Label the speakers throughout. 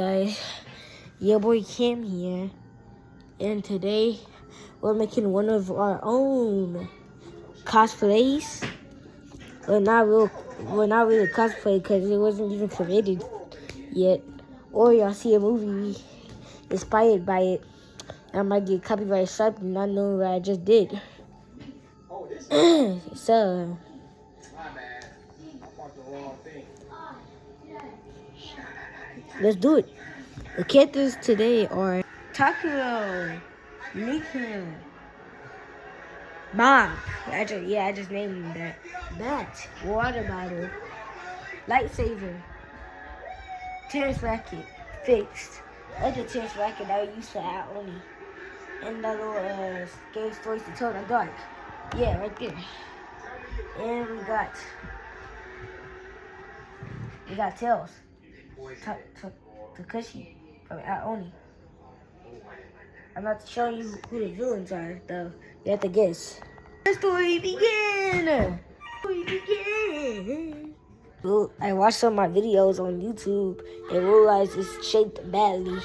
Speaker 1: Guys, your boy Kim here, and today we're making one of our own cosplays. We're not really cosplay because it wasn't even created yet. Or y'all see a movie inspired by it. I might get copyright strike and not know what I just did. So let's do it. The characters today are Takuro, Mika, Bob. I just named him that. Bat, water bottle, lightsaber, tennis racket, fixed. Other tennis racket that I used for out only. And that little game stories to tell in the dark. Yeah, right there. And we got Tails. Takashi from out only. I'm not showing you who the villains are, though. You have to guess. The story begin. Well, I watched some of my videos on YouTube and realized it's shaped badly.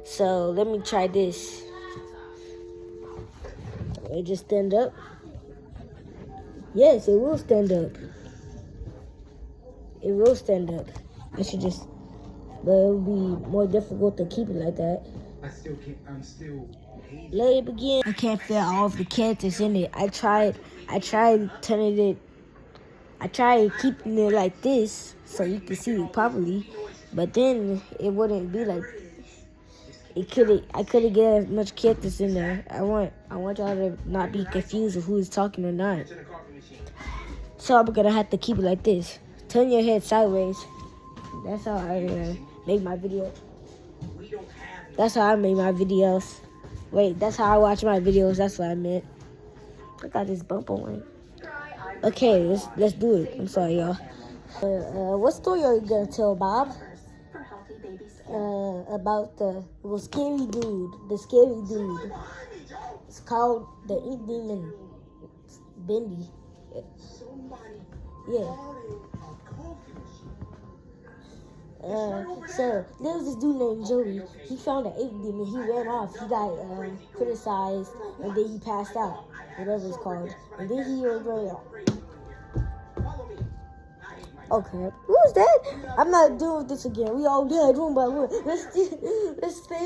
Speaker 1: So let me try this. It just stand up. Yes, it will stand up. It will stand up. I should just, but it would be more difficult to keep it like that. I'm still let it begin. I can't fit all of the characters in it. I tried keeping it like this so you can see it properly, but then it wouldn't be like I couldn't get as much characters in there. I want y'all to not be confused with who's talking or not. So I'm gonna have to keep it like this. Turn your head sideways. That's how I make my video. That's how I make my videos. Wait, that's how I watch my videos. That's what I meant. I got this bump on it. Okay, let's do it. I'm sorry, y'all. What story are you gonna tell, Bob? About the scary dude. The scary dude. It's called the Ink Demon. It's Bendy. Yeah. So there was this dude named Joey. He found an ink demon. He ran off. He got criticized, and then he passed out, whatever it's called. And then he was going out. Okay, who's that? I'm not doing this again. We all died one by one. Let's stay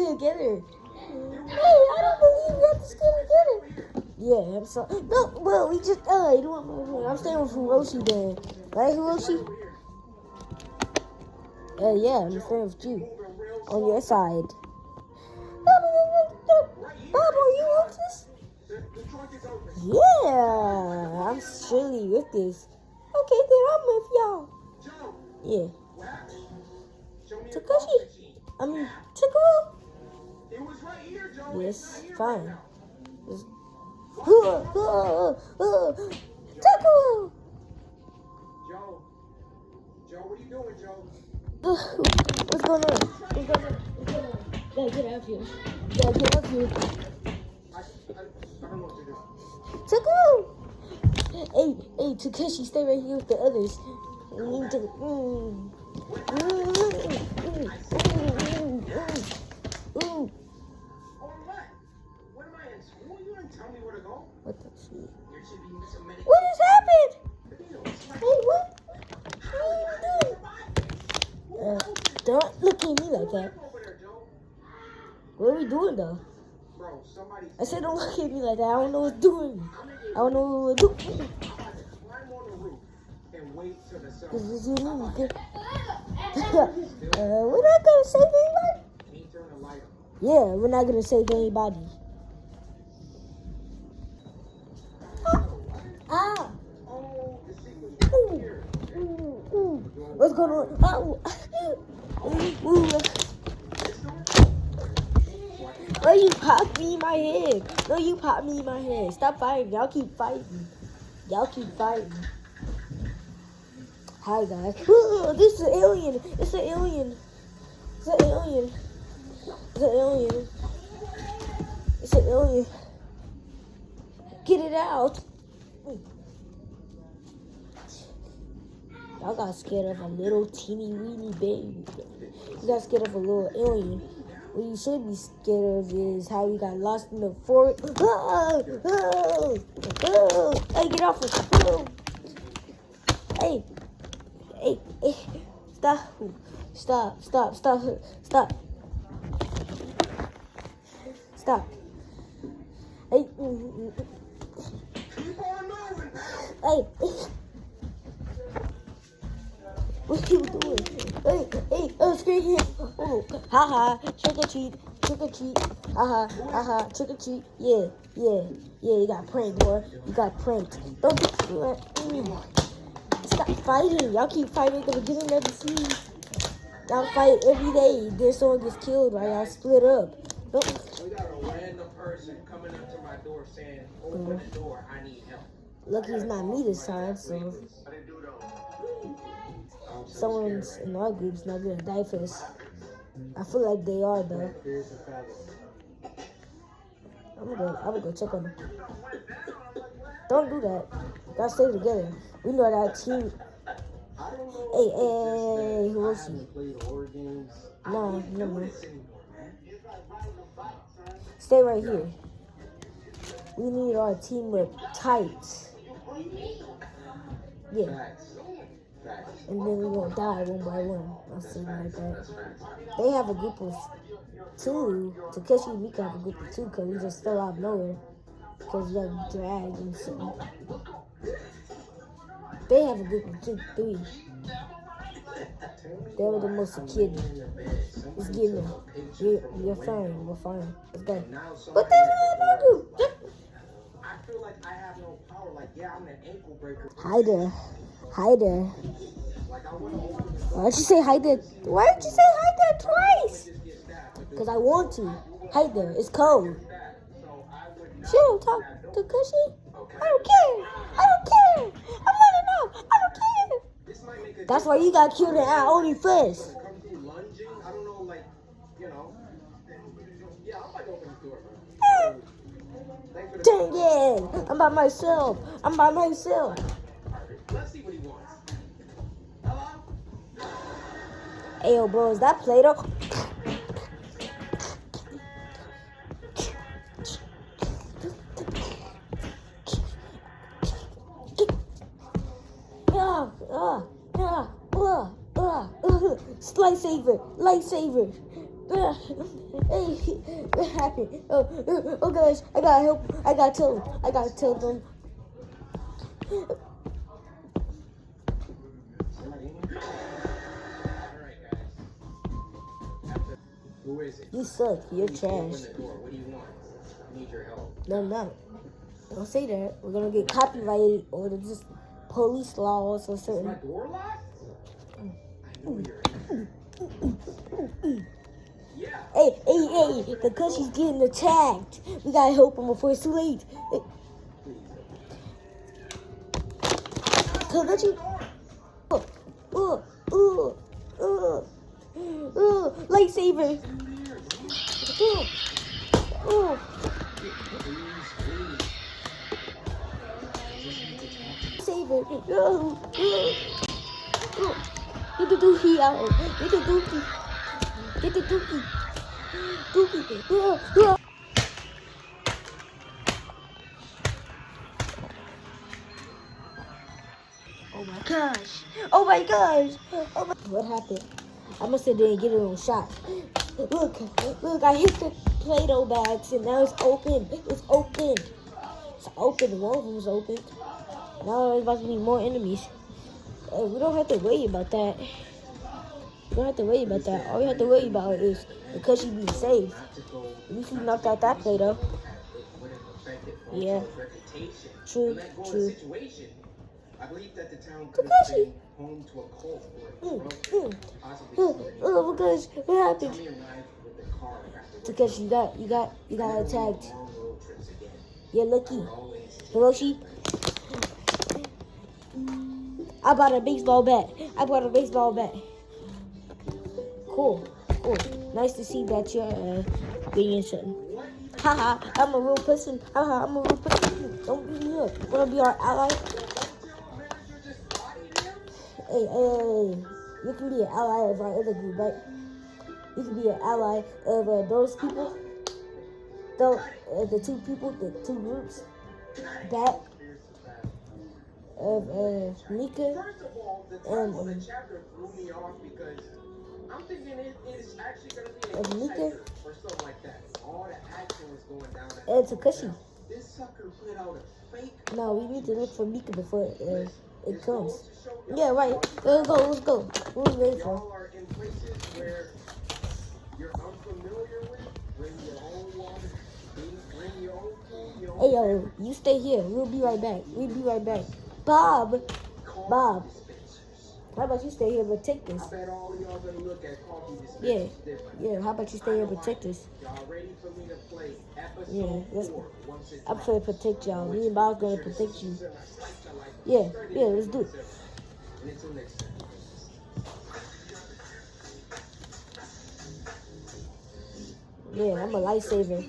Speaker 1: together. Hey, I don't believe we have to stay together. Yeah, I'm sorry. No, well, we just died. I'm staying with Hiroshi then, right, Hiroshi? Yeah, I'm staying with you. On your side. Bob, are you with this? Yeah, I'm surely with this. Okay, then I'm with y'all. Yeah. Takuro? Yes, fine. Takuro! Joe, what are you doing, Joe? What's going on? Gotta get out of here. Takuro! Hey, Takeshi, stay right here with the others. We need to. What the shit? What has happened? Hey, what? What are you doing? Don't look at me like that. What are we doing though? I said don't look at me like that. I don't know what's doing. I don't know what we're doing. This is you and me. We're not gonna save anybody. Yeah, we're not gonna save anybody. Ah! What's going on? Oh, you popped me in my head. No, you popped me in my head. Stop fighting. Y'all keep fighting. Hi, guys. This is an alien. It's an alien. Get it out. Y'all got scared of a little teeny weeny baby. You got scared of a little alien. What you should be scared of is how we got lost in the forest. Hey, get off us. Hey, hey, hey. Stop. Hey, hey. What are you doing? Hey, I'm screaming. Oh, haha, trick or treat. Haha, trick or treat. Yeah, you got pranked, boy. You got pranked. Don't be Stop fighting. Y'all keep fighting at the beginning of the season. Y'all fight every day. Then someone gets killed while y'all split up. Don't.
Speaker 2: We got a random person coming up to my door saying, open the door, I need help.
Speaker 1: Lucky it's not me this time, so someone's in our group's not gonna die for us. I feel like they are though. I'm gonna go check on them. Don't do that. Y'all stay together. We know that team. Hey, who is she? No, never. Stay right here. We need our team with tight. Yeah. And then we won't die one by one. I'll say like that. They have a group of 2. Takeshi and Mika have a group of 2 because we just fell out of nowhere. Because we got dragged and something. They have a group of 3. They were the most secure. It's getting them. You're fine. We're fine. Let's go. What the hell did I do?
Speaker 2: I feel like I have no power. Like, yeah, I'm an ankle breaker.
Speaker 1: Hi there. Why'd you say hi there? Why'd you say hi there twice? Because I want to. Hi there. It's cold. She don't talk to Cushy. I don't care. I'm running out. I don't care. That's why you got killed in our only first. Dang it! I'm by myself.
Speaker 2: Let's see what he wants. Hello?
Speaker 1: Ayo, bro, is that Play-Doh? Lightsaber. Hey, what happened? Oh gosh, I gotta help. I gotta tell them.
Speaker 2: Who is it?
Speaker 1: You suck. You're trash.
Speaker 2: Open the door. What do you want? I need your help.
Speaker 1: No, I'm not. Don't say that. We're gonna get copyrighted or just police laws or something.
Speaker 2: My door locked? I know you're Yeah.
Speaker 1: Hey, because she's getting attacked. We gotta help him before it's too late. Kakashi. Lightsaber. Saber. Get the dookie out. Get the dookie. Oh my gosh. What happened? I must have didn't get it on shot. Look, I hit the Play-Doh bags and now it's open. It's open. One of them is open. Now there's about to be more enemies. We don't have to worry about that. All we have to worry about is because she being safe. At least we knocked out that Play-Doh. Yeah. True.
Speaker 2: I believe that the town could have been home to a cult
Speaker 1: Oh my gosh, what happened? Because you got attacked. You're lucky. Hiroshi. I bought a baseball bat. Cool. Nice to see that you're being something. Haha, I'm a real person. Don't beat me up. Wanna be our ally? Hey, you can be an ally of our other group, right? You can be an ally of those people. The two people, the two groups. Back of Mika
Speaker 2: First of all, the
Speaker 1: and
Speaker 2: title of the chapter threw me off because I'm thinking it is actually going to be a
Speaker 1: Mika
Speaker 2: detective or something like that. All the action was going down at
Speaker 1: and Takashi.
Speaker 2: This sucker put out a fake.
Speaker 1: No, we need to look for Mika before it comes. Yeah, right. Let's go. What are we waiting for?
Speaker 2: Y'all are in places where you're unfamiliar with. Bring your own water. Bring your own food. Your own
Speaker 1: Hey, yo, you stay here. We'll be right back. Bob. How about you stay here and protect us?
Speaker 2: I bet all y'all gonna look at coffee dispensers different.
Speaker 1: Yeah. How about you stay here and protect us?
Speaker 2: Y'all ready for me to play episode
Speaker 1: Yeah, let's
Speaker 2: 4 once it's
Speaker 1: I'm trying to protect y'all. Me and Bob's gonna protect you. Yeah, let's do it.
Speaker 2: And it's a next.
Speaker 1: Yeah, I'm a lifesaver.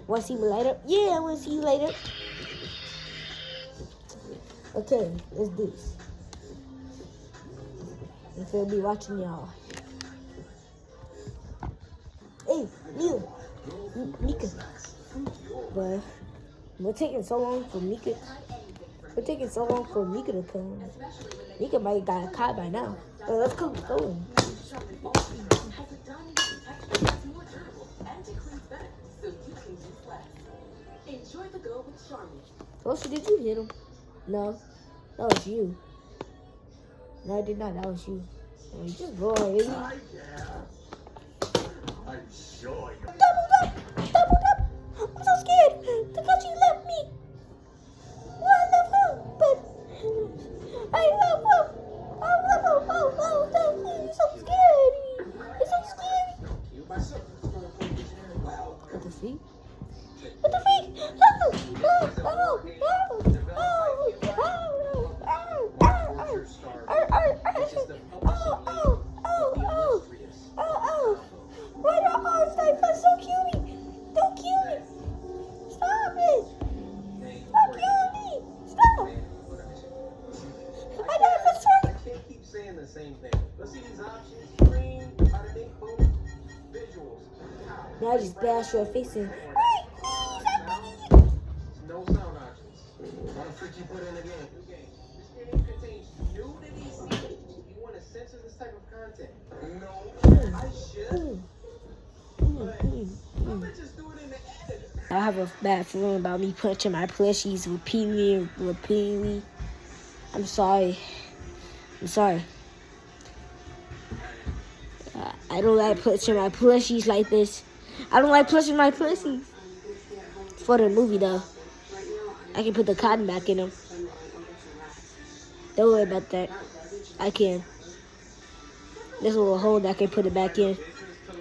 Speaker 1: Want to see me later? Yeah, I want to see you later. Okay, let's do this. If they'll be watching y'all. Hey, Mika. But we're taking so long for Mika. We're taking so long for Mika to come. Mika might got caught by now. Let's go. Roshi, did you hit him? No, that was you. No, I did not. That was you. You just go already.
Speaker 2: I'm sure you.
Speaker 1: Double up. I'm so scared. Takashi left me. Well, I love him, but I love him. Oh, he's so scary. He's so scary. What the freak? What the freak? Why the arms like that's so cute? Don't kill me. Stop it. Don't kill me. Stop. I died for sure.
Speaker 2: I can't keep saying the same thing. Let's see these options. Screen, how to make boom, visuals.
Speaker 1: Now I just bash your face in.
Speaker 2: No sound options. What a freak you put in the game. This game contains nudity scenes. You want to censor this type of content? No, I should. But I'm gonna just do it in the editor.
Speaker 1: I have a bad feeling about me punching my plushies repeatedly. I'm sorry. I don't like punching my plushies like this. I don't like punching my plushies. It's for the movie, though. I can put the cotton back in them. Don't worry about that. I can. This little hole that I can put it back in.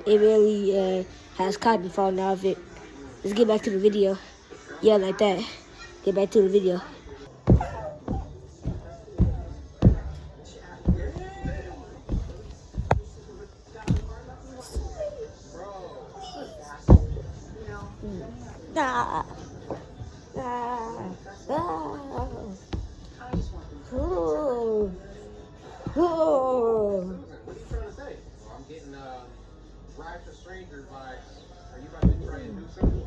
Speaker 1: It really has cotton falling out of it. Let's get back to the video. Yeah, like that. Get back to the video.
Speaker 2: What are you trying to say? Well, I'm getting Drive for Stranger vibes. Are you about to try and do something?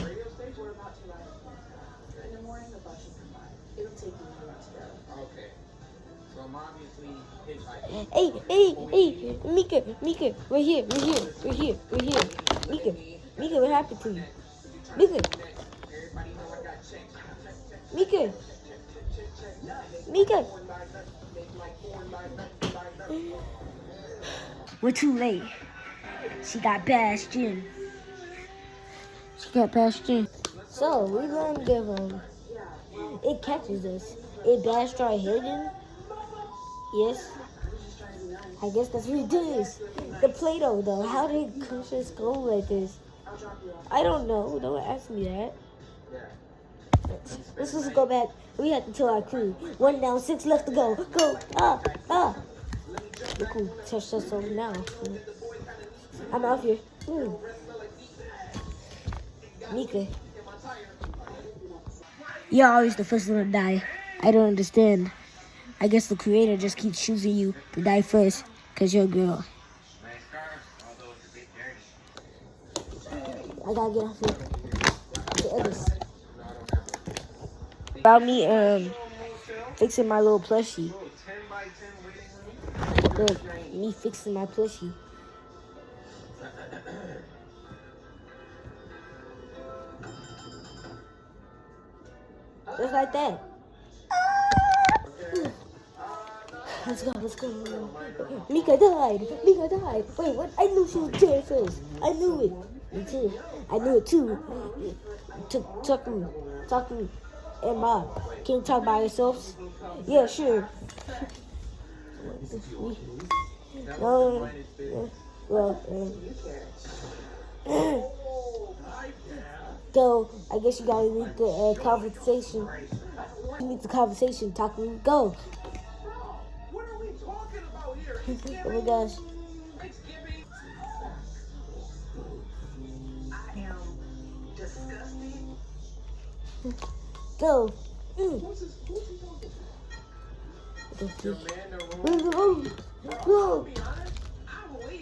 Speaker 2: Radio station? We're about to live. In the morning, the bus should come by. It'll take me a minute to go. Okay. So I'm obviously hitchhiking.
Speaker 1: Hey, Mika, we're here. Mika, what happened to you? Mika. We're too late. She got bashed in. So we learned that it catches us. It bashed our head in. Yes. I guess that's what it is. The Play-Doh, though. How did it crush his skull like this? I don't know. Don't ask me that. Let's just go back. We have to tell our crew. 1 down, 6 left to go. Go. Look who touched us over now. I'm out here. Mika. You're always the first one to die. I don't understand. I guess the creator just keeps choosing you to die first because you're a girl. I gotta get off here. The others. About me fixing my little plushie. Look, me fixing my plushie. Just like that. Let's go. Mika died. Wait, what? I knew she was dead first. I knew it. Me too. I knew it too. Taku, and Bob. Can you talk by yourselves? Yeah, sure. Well, so I guess you gotta lead the conversation. You need the conversation, Taku. Go.
Speaker 2: What are we talking about here?
Speaker 1: Oh my gosh.
Speaker 2: I am disgusted.
Speaker 1: Go. Go.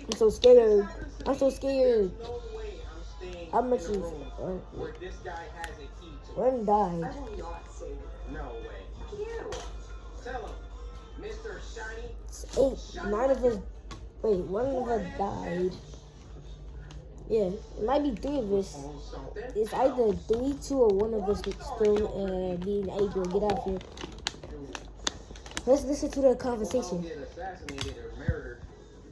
Speaker 1: I'm so scared.
Speaker 2: No way I'm staying
Speaker 1: How much is
Speaker 2: where this guy has a key to.
Speaker 1: one died?
Speaker 2: No way. Tell him, Mr. Shiny.
Speaker 1: It's 8. 9 of us. Wait, 1 of us died. Yeah, it might be 3 of us. It's either 3, 2, or 1 of us still being able to get out here. Let's listen to the conversation.
Speaker 2: Get assassinated or murdered.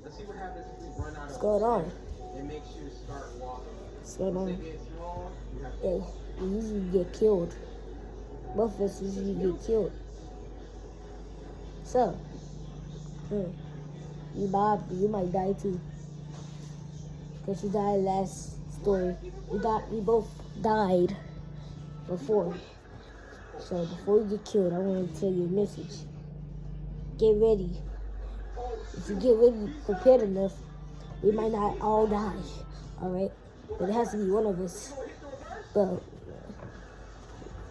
Speaker 2: Let's see what happens if we run out of.
Speaker 1: What's going on?
Speaker 2: It makes you start walking.
Speaker 1: What's going on?
Speaker 2: Get small, you have to
Speaker 1: Yeah, you usually get killed. Both of us usually get killed. So, you Bob, you might die too. Because you died last story. We both died before. So before you get killed, I want to tell you a message. Get ready. If you get ready, prepared enough, we might not all die. Alright? But it has to be one of us. But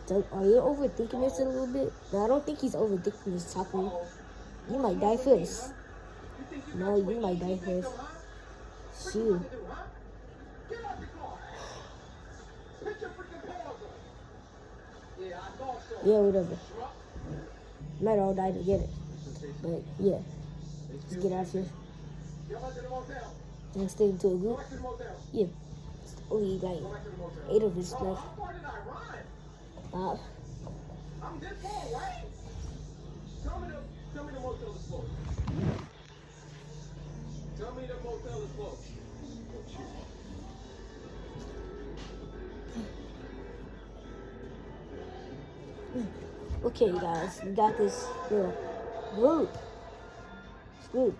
Speaker 1: so are you overthinking this a little bit? No, I don't think he's overthinking this, Taku. You might die first. No, you might die first. Shoot. Yeah, whatever. Might all die together. But yeah. Let's get out of here. And stay into a group. Yeah. It's only like 8 of us left.
Speaker 2: I'm this far away. Tell me the motel is closed. Tell me the motel is closed.
Speaker 1: Okay, guys, we got this little group. It's group.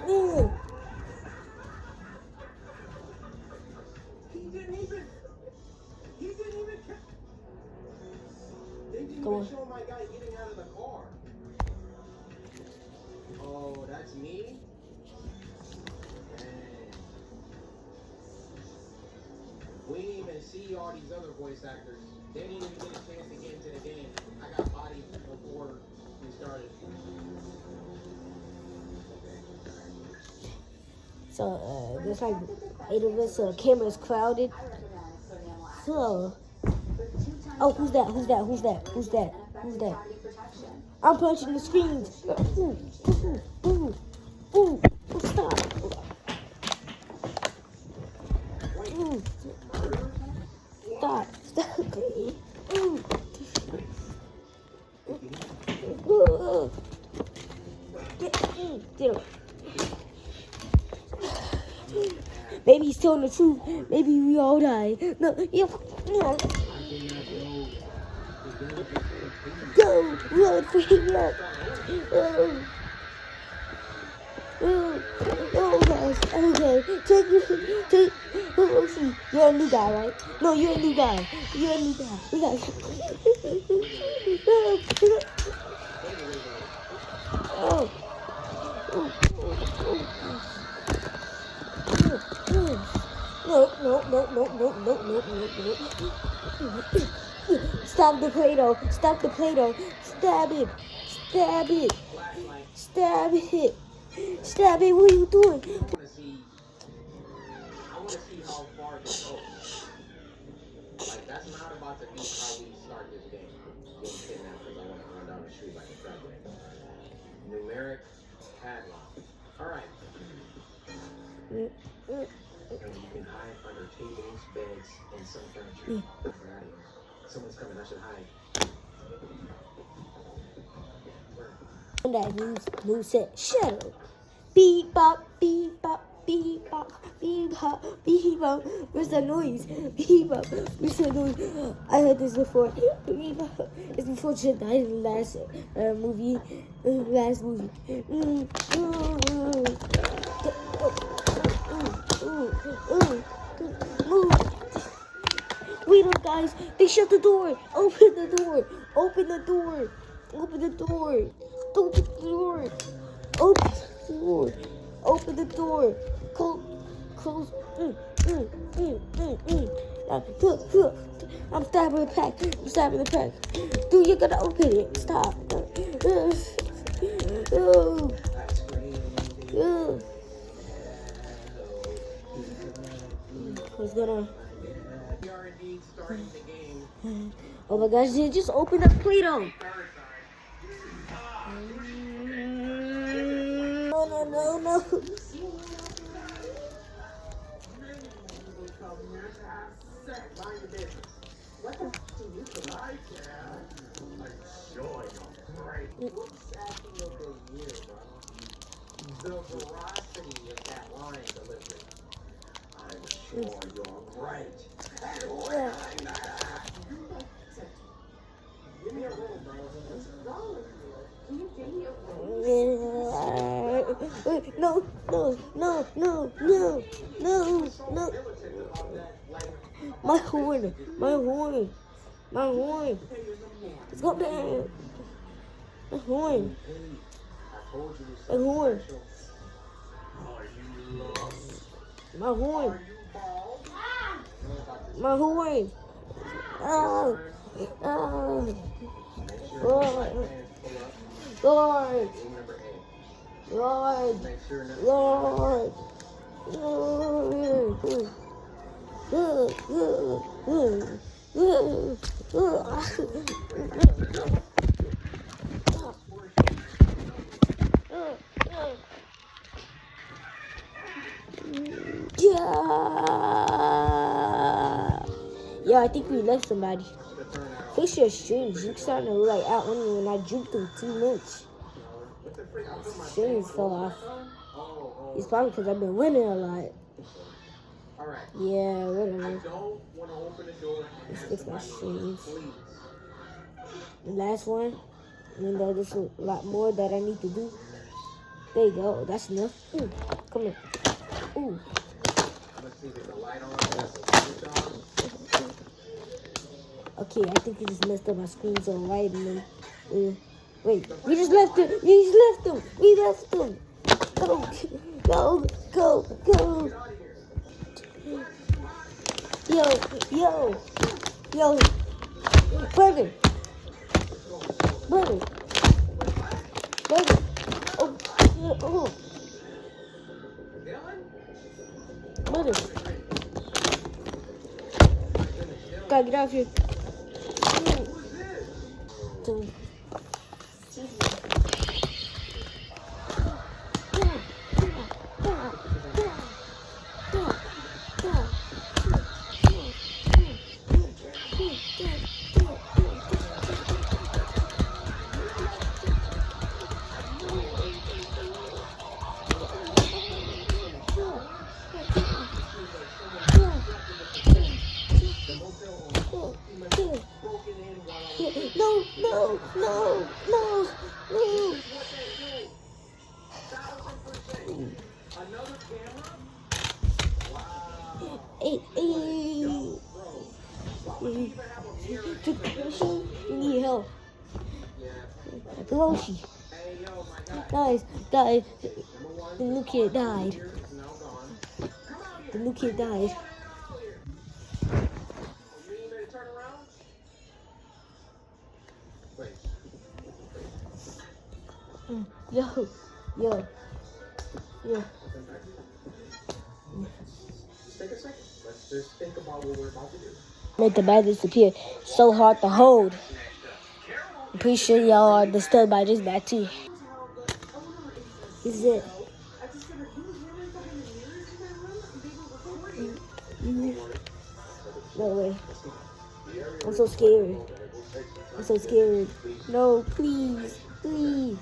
Speaker 1: Yeah.
Speaker 2: He didn't even They didn't
Speaker 1: Come
Speaker 2: even
Speaker 1: on.
Speaker 2: show my guy getting out of the car. Oh, that's me? Dang. We didn't even see all these other voice actors. They didn't even get a chance to get into the game. I got bodied before we started.
Speaker 1: So, there's like 8 of us, so the camera's crowded. So, oh, who's that? I'm punching the screens. Ooh, stop. Stop. Get him. Maybe he's telling the truth. Maybe we all die. No. Go, run for him, run. Oh gosh. Okay. Take. See. You're a new guy, right? No, you're a new guy. We got. Oh. No. Stop the Play-Doh. Stab him. Stab it.
Speaker 2: Flashlight.
Speaker 1: Stab it. Stab it. What are you doing?
Speaker 2: I want to see how far this goes. Like, that's not about to be how we start this game. Getting kidnapped because I want to run down the street like a crackhead. Numeric padlock. All right. And you can hide under tables, beds, and some furniture. Get out of here. Someone's coming. I should hide.
Speaker 1: And that new set. Shut up. Beep bop, beep bop, beep bop, beep bop, beep bop. Where's that noise? Beep bop. Where's that noise? I heard this before. Beep bop. It's before she died in the last movie. Last movie. Move. Wait up, guys. They shut the door. Open the door. Open the door. Open the door. Open the door. Open the door. Open the door. Close. I'm stabbing the pack. Dude, you gotta open it. Stop. What's going on?
Speaker 2: We are indeed starting the game.
Speaker 1: Oh my gosh, they just opened up Play-Doh. No.
Speaker 2: The veracity of that line delivery. I'm sure you're right. Give me a little, bro. What's wrong with you? Can you give me a
Speaker 1: No. My horn. Let's go down. My horn. Lord. Yeah, I think we left somebody. Fix your streams. You starting to look like out when I juked them too much. Streams fell off. It's probably because I've been winning a lot. Yeah, whatever. Let's fix my streams. The last one, even though there's a lot more that I need to do. There you go. That's enough. Ooh, come here. Ooh. Okay, I think you just messed up my screen so right and then wait, we just left him. We left him. Go. Yo. Brother. Oh. Brother. Gotta get out of here. No.
Speaker 2: Another camera? Wow.
Speaker 1: Hey. Need help. Hiroshi. Guys. The new kid died. Yo, yo, yo.
Speaker 2: Just take a second. Let's just think about what we're about to do.
Speaker 1: Make the bag disappear. So hard to hold. I'm pretty sure y'all are disturbed by this bag too. This is it. No way. I'm so scared. I'm so scared. No, please, please.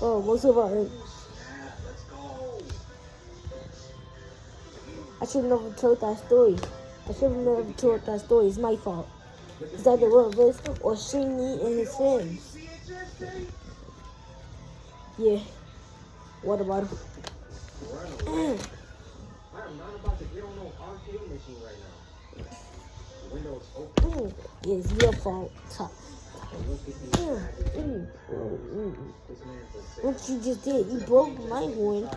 Speaker 1: Oh, most of our. I should have never told that story. I should have never told that story. It's my fault. It's either one of us or Shingy and his friends. Yeah. What about him?
Speaker 2: I am not about to get on no arcade machine right now. The window is open.
Speaker 1: Yeah, it's your fault. What you just did, you broke my horn.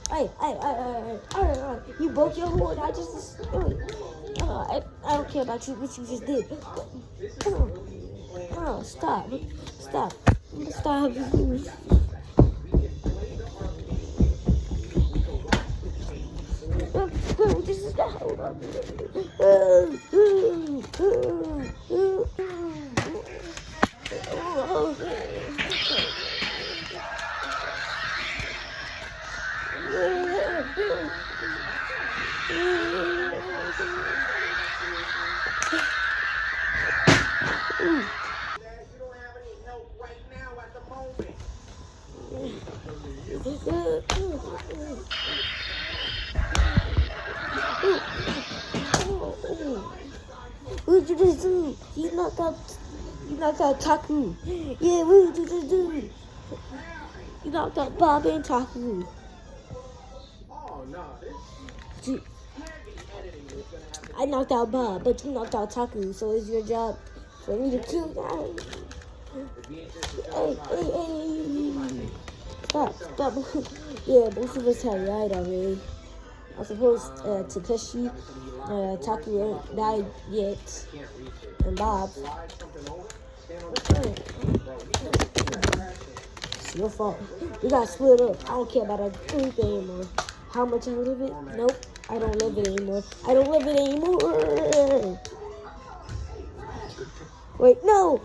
Speaker 1: Hey, you broke your horn. I just, I don't care about you. What you just did. Oh, stop. This is not. What did you just do? You knocked out Taku. Yeah, what did you just do? You knocked out Bob and Taku.
Speaker 2: Oh, no.
Speaker 1: I knocked out Bob, but you knocked out Taku, so it's your job for me to kill guys. Hey. Stop. Yeah, both of us have died already. I suppose Takeshi, Taku ain't died yet, and Bob. It's your fault. We got split up. I don't care about anything anymore. How much I live it? Nope. I don't live it anymore. Wait, no.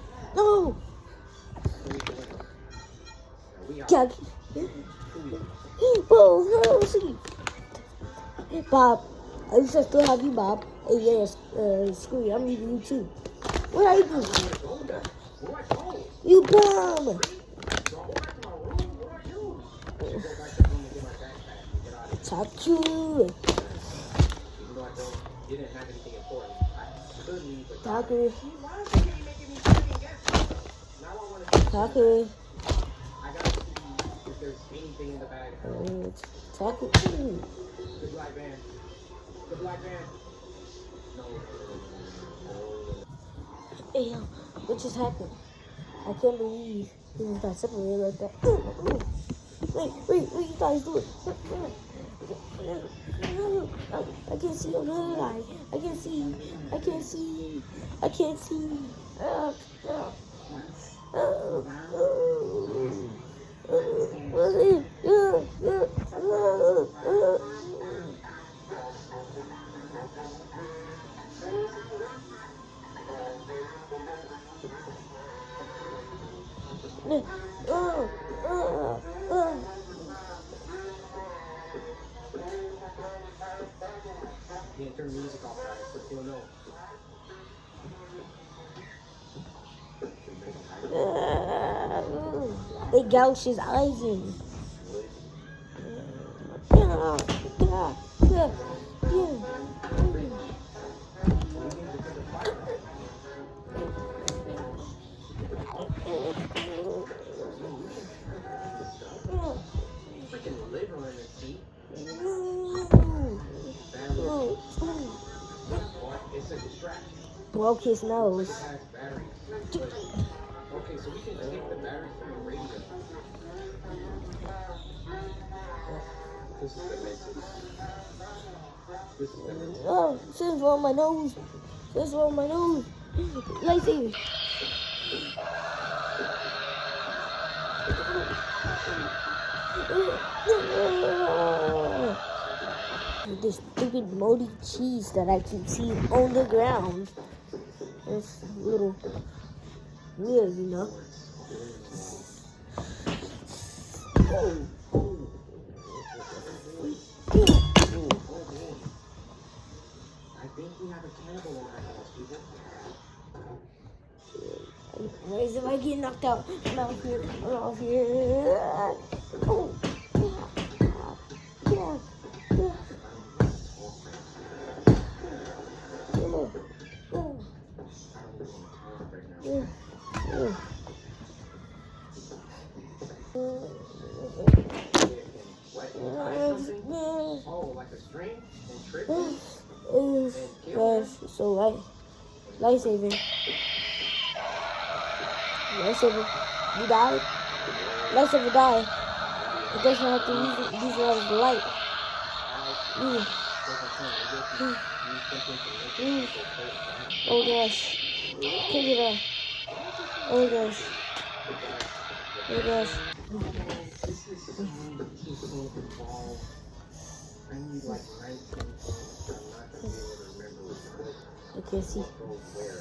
Speaker 1: God. Whoa, no, see. Bob, I used to still have you, Bob. Hey, yes, screw you. I'm leaving you too. What are you doing? You bum. Talk to you. Taku.
Speaker 2: I gotta see if there's anything in the bag.
Speaker 1: Taku.
Speaker 2: The black van. No.
Speaker 1: Hey, what just happened? I can't believe he just got separated like that. Wait, what you guys doing? I can't see on the other eye. I can't see.
Speaker 2: You can't turn music off, guys, but you'll know.
Speaker 1: They gouged his eyes in.
Speaker 2: Freaking liver in the seat. It's a distraction.
Speaker 1: Broke his nose.
Speaker 2: It has batteries. Okay, so we can take the batteries from the radio. This is the message.
Speaker 1: Oh, shit's on my nose. Lightsaber. This stupid moldy cheese that I keep seeing on the ground. It's a little weird, you know.
Speaker 2: I think we have a cannibal on our hands, people.
Speaker 1: Where is it? I get knocked out. I'm out here. I'm out here. Oh. Yeah.
Speaker 2: Oh, like a string and trip?
Speaker 1: Gosh, so lightsaber. Lightsaber. You died? Lightsaber died. I guess I have to use it as the light. Oh gosh. Pick it up. Oh gosh. Oh gosh.
Speaker 2: This is so involved. I need like 19 points. I'm not going to be able to remember which
Speaker 1: I can't see.
Speaker 2: goes where.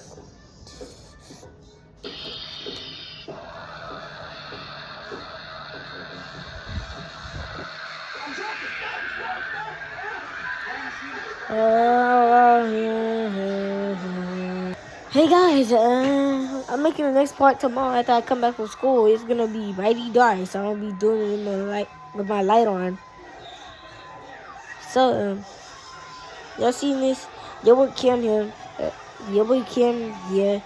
Speaker 1: Hey guys, I'm making the next part tomorrow after I come back from school. It's gonna be mighty dark, so I'm gonna be doing it in the light with my light on. So, y'all seen this? Your boy Kim here. Your boy Kim, yeah.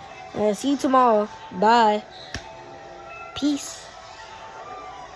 Speaker 1: See you tomorrow. Bye. Peace.